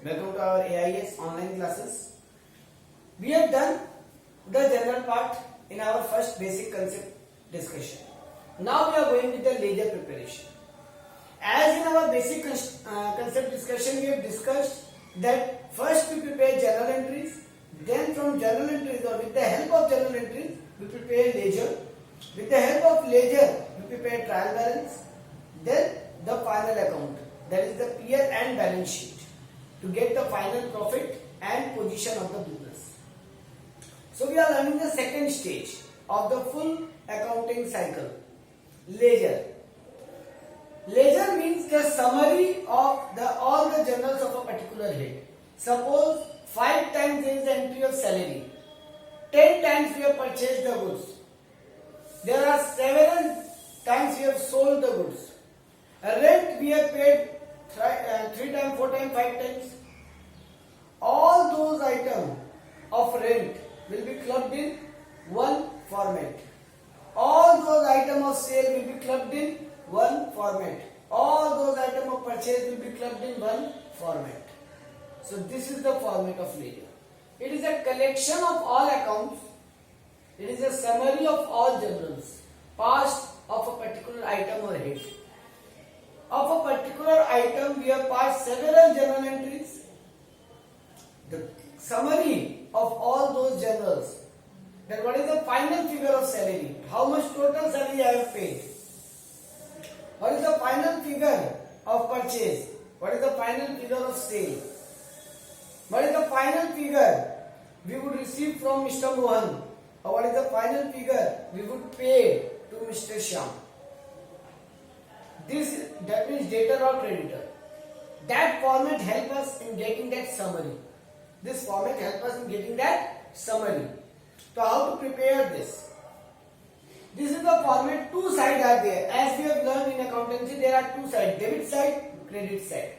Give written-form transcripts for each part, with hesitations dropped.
Welcome to our AIS online classes. We have done the general part in our first basic concept discussion. Now we are going with the ledger preparation. As in our basic concept discussion, we have discussed that first we prepare journal entries, then from journal entries or with the help of journal entries, we prepare ledger. With the help of ledger, we prepare trial balance, then the final account, that is the P&L and balance sheet, to get the final profit and position of the business. So we are learning the second stage of the full accounting cycle, ledger. Ledger means the summary of all the journals of a particular head. Suppose 5 times there is the entry of salary, 10 times we have purchased the goods, there are 7 times we have sold the goods, rent we have paid 3 times, 4 times, 5 times. All those items of rent will be clubbed in one format. All those items of sale will be clubbed in one format. All those items of purchase will be clubbed in one format. So this is the format of ledger. It is a collection of all accounts. It is a summary of all journals passed of a particular item or head. Of a particular item, we have passed several journal entries. The summary of all those journals. Then what is the final figure of salary? How much total salary I have paid? What is the final figure of purchase? What is the final figure of sale? What is the final figure we would receive from Mr. Mohan? Or what is the final figure we would pay to Mr. Shyam? That means debtor or creditor. That format helps us in getting that summary. This format helps us in getting that summary. So how to prepare this? This is the format. Two sides are there. As we have learned in accountancy, there are two sides: debit side, credit side.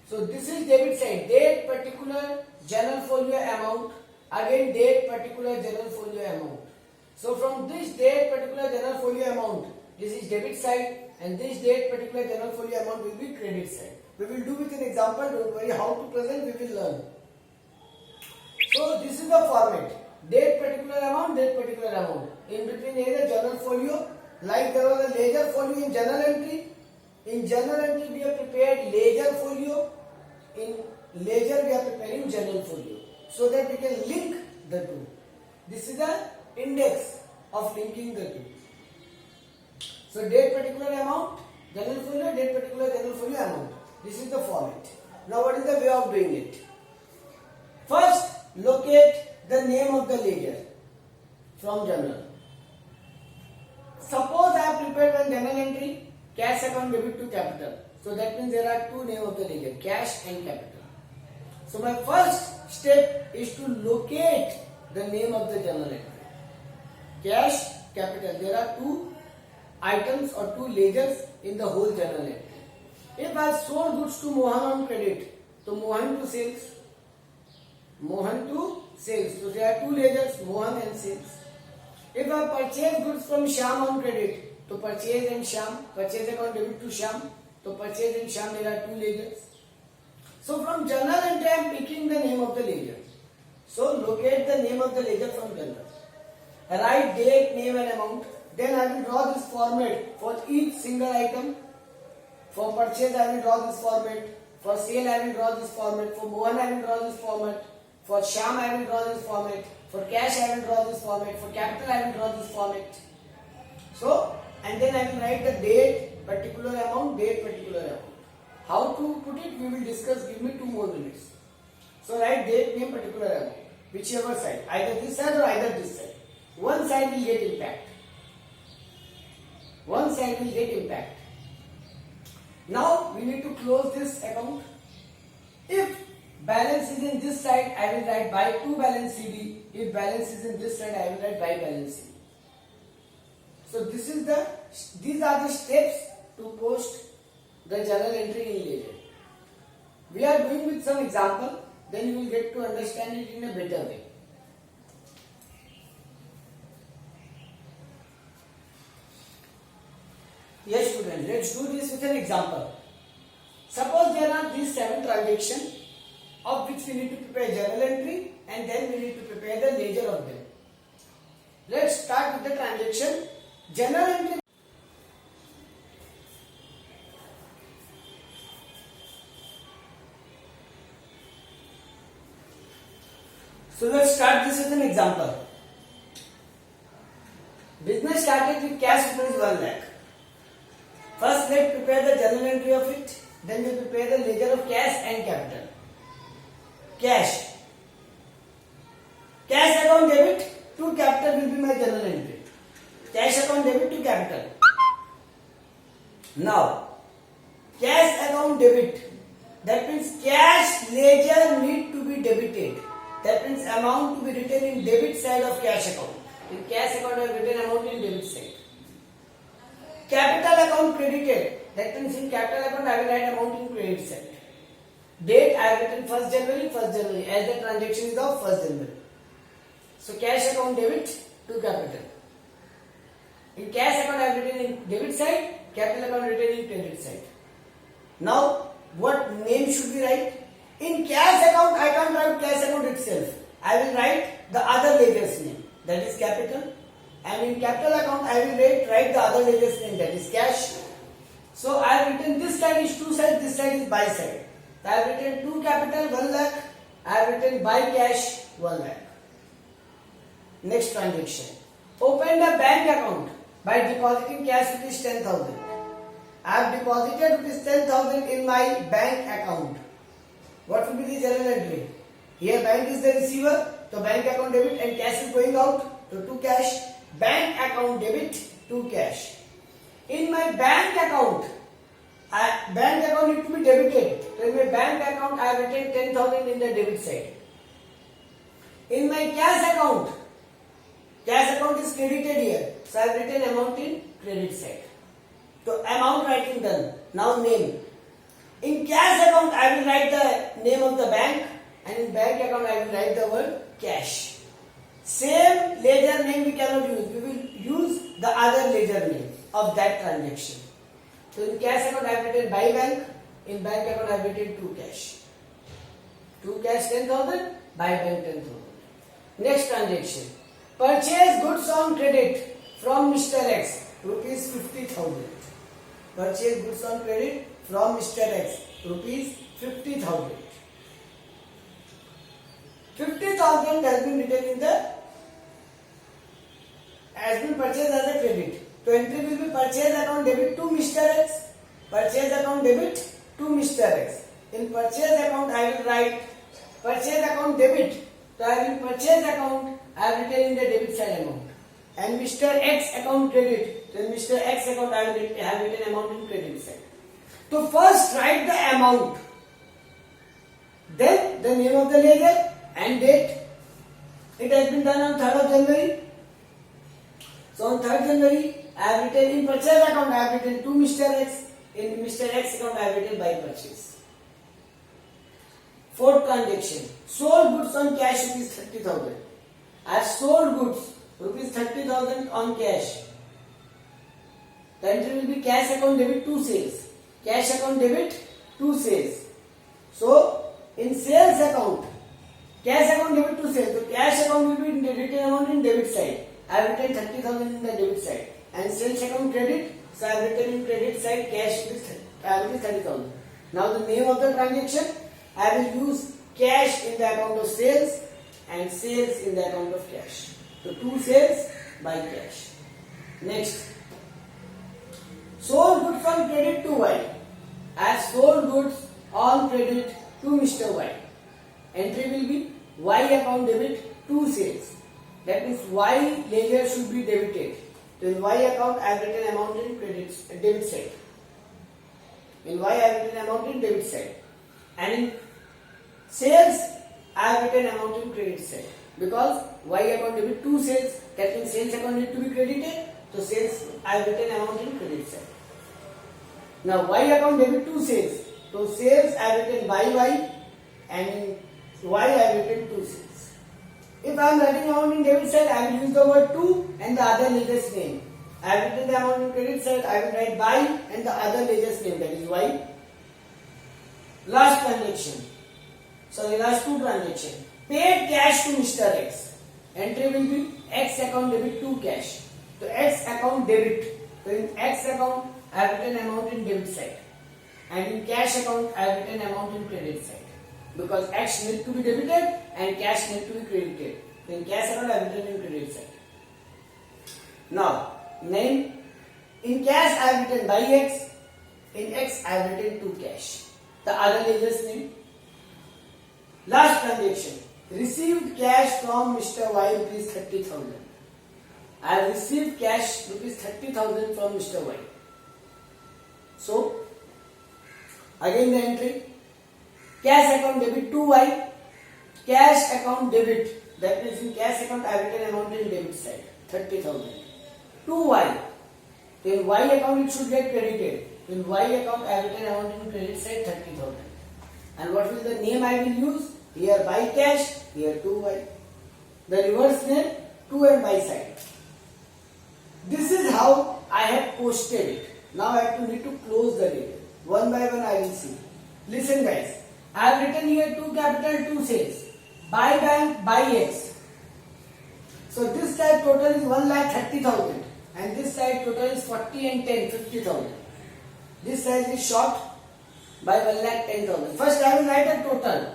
So this is debit side. Date particular journal folio amount. Again date particular journal folio amount. So from this date particular journal folio amount, this is debit side, and this date particular journal folio amount will be credit side. We will do with an example. Don't worry, how to present we will learn. So this is the format. Date particular amount, date particular amount. In between there is a journal folio. Like there was a ledger folio in journal entry. In journal entry we have prepared ledger folio. In ledger we are preparing journal folio, so that we can link the two. This is the index of linking the two. So date particular amount, journal folio, date particular journal folio amount. This is the format. Now what is the way of doing it? First, locate the name of the ledger from journal. Suppose I have prepared one journal entry, cash account debit to capital. So that means there are two names of the ledger, cash and capital. So my first step is to locate the name of the journal entry. Cash, capital. There are two items or two ledgers in the whole journal entry. If I have sold goods to Mohan on credit, so Mohan to sales. Mohan to sales. So there are two ledgers, Mohan and sales. If I purchase goods from Shyam on credit, so purchase and Shyam, purchase account debit to Shyam, so purchase and Shyam, there are two ledgers. So from journal entry I am picking the name of the ledger. So locate the name of the ledger from journal. Write date, name and amount. Then I will draw this format for each single item. For purchase I will draw this format. For sale I will draw this format. For Mohan I will draw this format. For Shyam I will draw this format. For cash I will draw this format. For capital I will draw this format. So, and then I will write the date, particular amount, date, particular amount. How to put it we will discuss. Give me 2 more minutes. So write date, name, particular amount. Whichever side. Either this side or either this side. One side will get impact. One side will get impact. Now we need to close this account. If balance is in this side, I will write by to balance CD. If balance is in this side, I will write by balance CD. So these are the steps to post the journal entry in ledger. We are doing with some example, then you will get to understand it in a better way. Yes students, let's do this with an example. Suppose there are these 7 transactions we need to prepare journal entry and then we need to prepare the ledger of them. Let's start with the transaction. Journal entry. So let's start this with an example. Business started with cash rupees 1 lakh. First, let's prepare the journal entry of it. Then we prepare the ledger of cash and capital. Cash. Cash account debit to capital will be my journal entry. Cash account debit to capital. Now, cash account debit. That means cash ledger need to be debited. That means amount to be written in debit side of cash account. In cash account I have written amount in debit side. Capital account credited. That means in capital account I will write amount in credit side. Date I have written 1st January as the transaction is of 1st January. So cash account debit to capital. In cash account I have written in debit side, capital account written in credit side. Now what name should we write? In cash account I can't write cash account itself. I will write the other ledger's name, that is capital. And in capital account I will write the other ledger's name, that is cash. So I have written this side is 2 side, this side is buy side. I have written to capital 1 lakh, I have written buy cash 1 lakh. Next transaction. Open a bank account by depositing cash rupees 10,000. I have deposited rupees 10,000 in my bank account. What will be the journal entry? Here bank is the receiver, so bank account debit and cash is going out, so to cash. Bank account debit to cash. In my bank account need to be debited. So in my bank account I have written 10,000 in the debit side. In my cash account is credited here. So I have written amount in credit side. So amount writing done. Now name. In cash account I will write the name of the bank, and in bank account I will write the word cash. Same ledger name we cannot use. We will use the other ledger name of that transaction. So in cash account I have written buy bank. In bank account I have written to cash. To cash 10,000, buy bank 10,000. Next transaction. Purchase goods on credit from Mr. X, rupees 50,000. Purchase goods on credit from Mr. X, rupees 50,000. 50,000 has been written in has been purchased as a credit. So entry will be purchase account debit to Mr. X. Purchase account debit to Mr. X. In purchase account I will write purchase account debit. So I will purchase account I have written in the debit side amount. And Mr. X account credit. So in Mr. X account I have written amount in credit side. So first write the amount. Then the name of the ledger and date. It has been done on 3rd of January. So on 3rd January, I have written in purchase account, I have written to Mr. X. In Mr. X account, I have written by purchase. 4th transaction. Sold goods on cash rupees 30,000. I have sold goods rupees 30,000 on cash. The entry will be cash account debit to sales. Cash account debit to sales. So in sales account, cash account debit to sales. So cash account will be written amount in debit side. I have written 30,000 in the debit side. And sales account credit, so I have written in credit side cash is 30,000. Now the name of the transaction, I will use cash in the account of sales and sales in the account of cash. So to sales by cash. Next. Sold goods on credit to Y. I have sold goods on credit to Mr. Y. Entry will be Y account debit to sales. That means Y ledger should be debited. So in Y account I have written amount in debit side. In Y I have written amount in debit side. And in sales I have written amount in credit side. Because Y account debit to sales, that means sales account need to be credited. So sales I have written amount in credit side. Now Y account debit to sales. So sales I have written by Y and in Y I have written to sales. If I am writing amount in debit side, I will use the word to and the other ledger's name. I have written the amount in credit side, I will write by and the other ledger's name, that is Y. Last transaction. So the last two transaction. Paid cash to Mr. X. Entry will be X account debit to cash. So X account debit. So in X account I have written amount in debit side, and in cash account I have written amount in credit side, because X need to be debited and cash need to be credited. So in cash account I have written in credit side. Now name, in cash I have written by X, in X I have written to cash. The other ledger's name. Last transaction. Received cash from Mr. Y rupees 30,000. I have received cash rupees 30,000 from Mr. Y. So again the entry. Cash account debit to Y. Cash account debit. That means in cash account I have written amount in debit side 30,000 to Y. In Y account it should get credited. In Y account I have written amount in credit side 30,000. And what will the name I will use? Here by cash, here to Y. The reverse name to and by side. This is how I have posted it. Now I have to need to close the data. One by one I will see. Listen guys. I have written here 2 capital 2 sales. By bank, by X. So this side total is 1,30,000 and this side total is 40 and 10, 50,000. This side is short by 1,10,000. First I will write a total,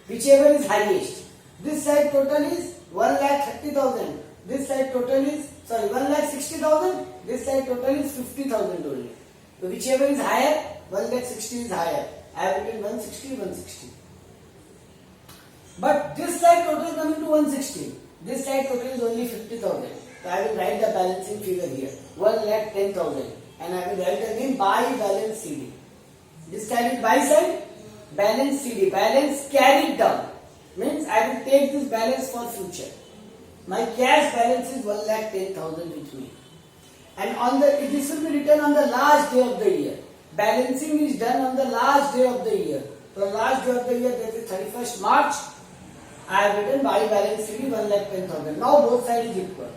whichever is highest. This side total is 1,30,000. This side total is 1,60,000. This side total is 50,000 only. So whichever is higher, 1,60,000 is higher. I have written 160, 160. But this side total is coming to 160. This side total is only 50,000. So I will write the balancing figure here, 1,10,000, and I will write again by balance CD. This side is by side, balance CD, balance carried down. Means I will take this balance for future. My cash balance is 1,10,000 with me. And on the, this will be written on the last day of the year. Balancing is done on the last day of the year. So last day of the year, that is 31st March, I have written by balance CD 1,10,000. Now both sides is equal.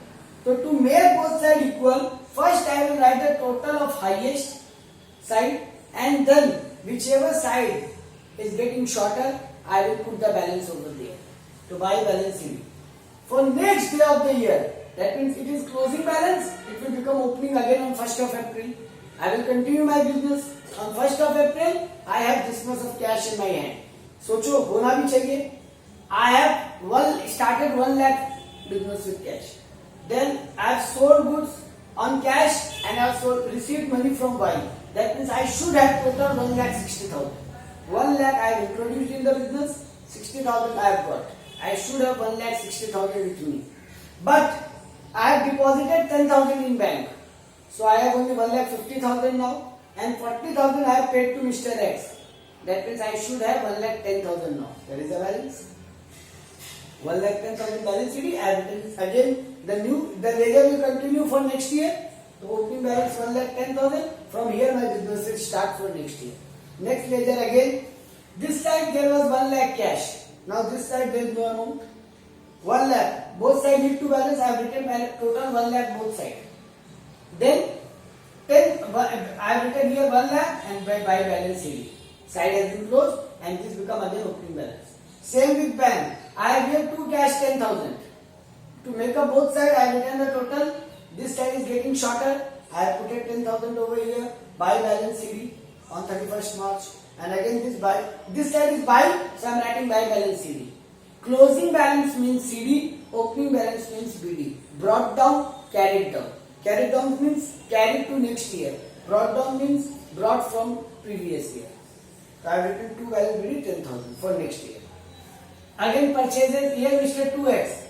So to make both sides equal, first I will write the total of highest side, and then whichever side is getting shorter, I will put the balance over there. So by balance CD. For next day of the year, that means it is closing balance, it will become opening again on 1st of April. I will continue my business. On 1st of April, I have this much of cash in my hand. सोचो होना भी चाहिए. I have started 1 lakh business with cash. Then I have sold goods on cash and I have received money from Y. That means I should have total 1,60,000. 1 lakh I have introduced in the business, 60,000 I have got. I should have 1,60,000 with me. But I have deposited 10,000 in bank. So I have only 1,50,000 now, and 40,000 I have paid to Mr. X. That means I should have 1,10,000 now. There is a balance. 1,10,000 balance CD. I have written this again. The ledger will continue for next year. The opening balance 1,10,000. From here my business will start for next year. Next ledger again. This side there was 1 lakh cash. Now this side there is no amount. 1 lakh. Both sides need to balance. I have written total 1 lakh both sides. Then I have written here 1 lakh and by balance CD. Side has been closed and this become again opening balance. Same with bank. I have here 2 cash 10,000. To make up both sides, I have written the total. This side is getting shorter. I have put 10,000 over here by balance CD on 31st March. And again this side is by, so I am writing by balance CD. Closing balance means CD, opening balance means BD. Brought down, carried down. Carried down means carried to next year. Brought down means brought from previous year. So I have written 2 balance BD 10,000 for next year. Again purchases here Mr. 2X.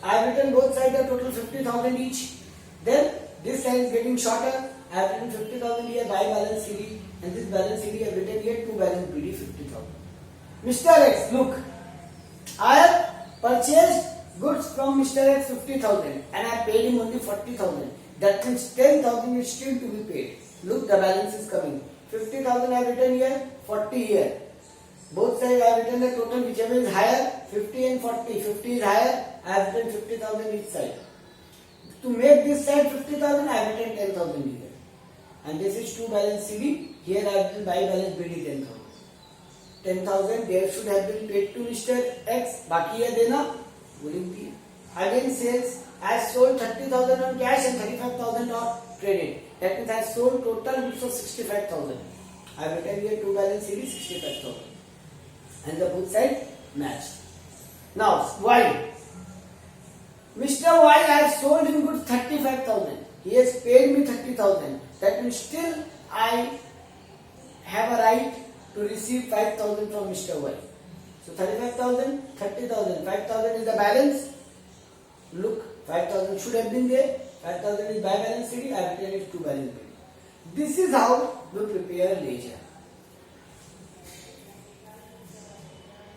I have written both sides a total 50,000 each. Then this side is getting shorter. I have written 50,000 here by balance CD, and this balance CD I have written here 2 balance BD 50,000. Mr. X, look, I have purchased goods from Mr. X 50,000 and I paid him only 40,000. That means 10,000 is still to be paid. Look, the balance is coming. 50,000 I have written here, 40 here. Both sides I have written the total, whichever is higher, 50 and 40. 50 is higher, I have written 50,000 each side. To make this side 50,000, I have written 10,000 here. And this is 2 balance CD. Here I have written by balance BD 10,000. 10,000 there should have been paid to Mr. X. बाकी है देना wouldn't be. Again sales has sold 30,000 on cash and 35,000 on credit. That means has sold total goods of 65,000. I have written here to balance sheet is 65,000 and the both side matched. Now Y. Mr. Y has sold him goods 35,000. He has paid me 30,000. That means still I have a right to receive 5,000 from Mr. Y. So 35,000, 30,000, 5,000 is the balance. Look, 5,000 should have been there. 5,000 is by balance sheet. I have written it to balance sheet. This is how we prepare ledger.